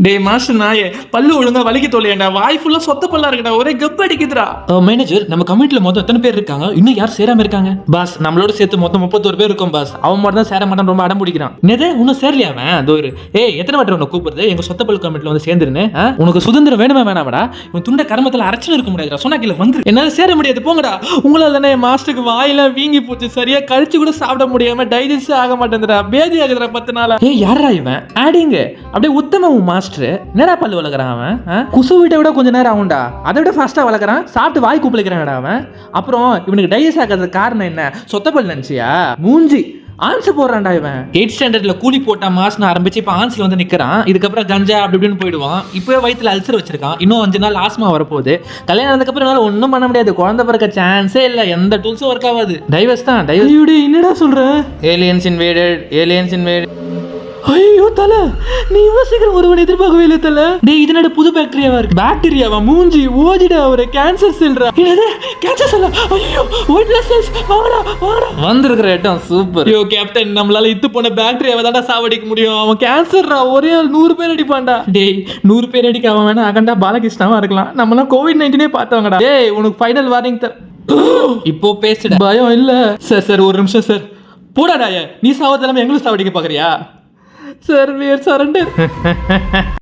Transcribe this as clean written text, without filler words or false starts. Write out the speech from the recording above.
டேய் மாஸ்டர் நாயே, பல்லு ஒழுங்கா வலிக்க தோலையண்டா, வாய் ஃபுல்லா சொத்த பல்லா இருக்குடா, ஒரே கப் அடிக்குதுடா. மேனேஜர், நம்ம கமிட்டில மொத்தம் எத்தனை பேர் இருக்காங்க? இன்னும் யார் சேராம இருக்காங்க? பாஸ், நம்மளோட சேர்த்து மொத்தம் 31 பேர் இருக்கும் பாஸ். அவன் மட்டும் தான் சேர மாட்டான், ரொம்ப அடம் பிடிக்கிறான். என்னது, இன்னும் சேரலையா அவன்? அது ஒரு எத்தனை வாட்டி உன்னை கூப்பிடுறது எங்க சொத்த பல் கமிட்டில வந்து சேர்ந்துருன்னு? உனக்கு சுதந்திரம் வேணுமா வேணாமடா? இவன் துண்ட கர்மத்துல அரைச்சு இருக்க முடியாதுடா, சொன்னா கீழே வந்து என்னால சேர முடியாது, போங்கடா. உங்களால தானே என் மாஸ்டருக்கு வாயெல்லாம் வீங்கி போச்சு, சரியா கழிச்சு கூட சாப்பிட முடியாம டைஜஸ்ட் ஆக மாட்டேங்குதுடா, பேதி ஆகுதுடா 10 நாளா. யாரா இவன்? ஆடிங்க அப்படியே உத்தம மாஸ்டர். என்னடா பல்லு வளர்க்குறான் அவன்? குசு வீட்டை விட கொஞ்சம் நேரம் ஆகும்டா, அதை விட ஃபாஸ்டா வளர்க்குறான். சாப்பிட்டு வாய் கூப்பிடுக்கிறான்டா அவன். அப்புறம் இவனுக்கு டைஜஸ்ட் ஆகிறதுக்கு காரணம் என்ன? சொத்த பல் நினைச்சியா? மூஞ்சி ஆன்ஸ் போடுறான்டா இவன். 8th ஸ்டாண்டர்ட்ல கூலி போட்டா மாஸ்னு ஆரம்பிச்சு இப்ப ஆன்ஸ்ல வந்து நிக்கிறான். இதுக்கப்புறம் கஞ்சா அப்படி இப்படின்னு போயிடுவான். இப்பவே வயிற்றுல அல்சர் வச்சிருக்கான். இன்னும் 5 நாள் ஆஸ்மா வரப்போகுது. கல்யாணம் ஆனதுக்கப்புறம் என்னால ஒன்றும் பண்ண முடியாது. குழந்தை பிறக்க சான்ஸே இல்லை. எந்த டூல்ஸும் ஒர்க் ஆகாது. டைவர்ஸ் தான். டைவர்ஸ். என்னடா சொல்ற? Aliens invaded, aliens invaded. ஐயோ தல, நீ இவ்வளவு சீக்கிரம் ஒருவன் எதிர்பார்க்கவே இல்லை தல. டேய், இது என்னடா புது பாக்டீரியாவா இருக்கு? பாக்டீரியாவா? மூஞ்சி ஓடிடா, ஒரு கேன்சர் செல்றா. என்னது கேன்சர் செல்? ஐயோ, ஒயிட் பிளட் செல்ஸ். வாங்கடா வாங்கடா. வந்திருக்கிற இடம் சூப்பர். ஐயோ கேப்டன், நம்மளால இத்து போன பாக்டீரியாவை தான்டா சாவடிக்க முடியும். அவன் கேன்சர்ரா, ஒரே 100 பேர் அடிப்பான்டா. டேய், 100 பேர் அடிக்க அவன் வேணா அகண்டா பாலகிருஷ்ணாவா இருக்கலாம். நம்மளாம் கோவிட்-19 பார்த்தவங்கடா. டேய், உனக்கு ஃபைனல் வார்னிங் தர. இப்போ பேசுடா. பயம் இல்ல சார் ஒரு நிமிஷம் சார். போடா டாய, நீ சாவதெல்லாம் எங்களும் சாவடிக்க பாக்குறியா? Sir, we are surrender.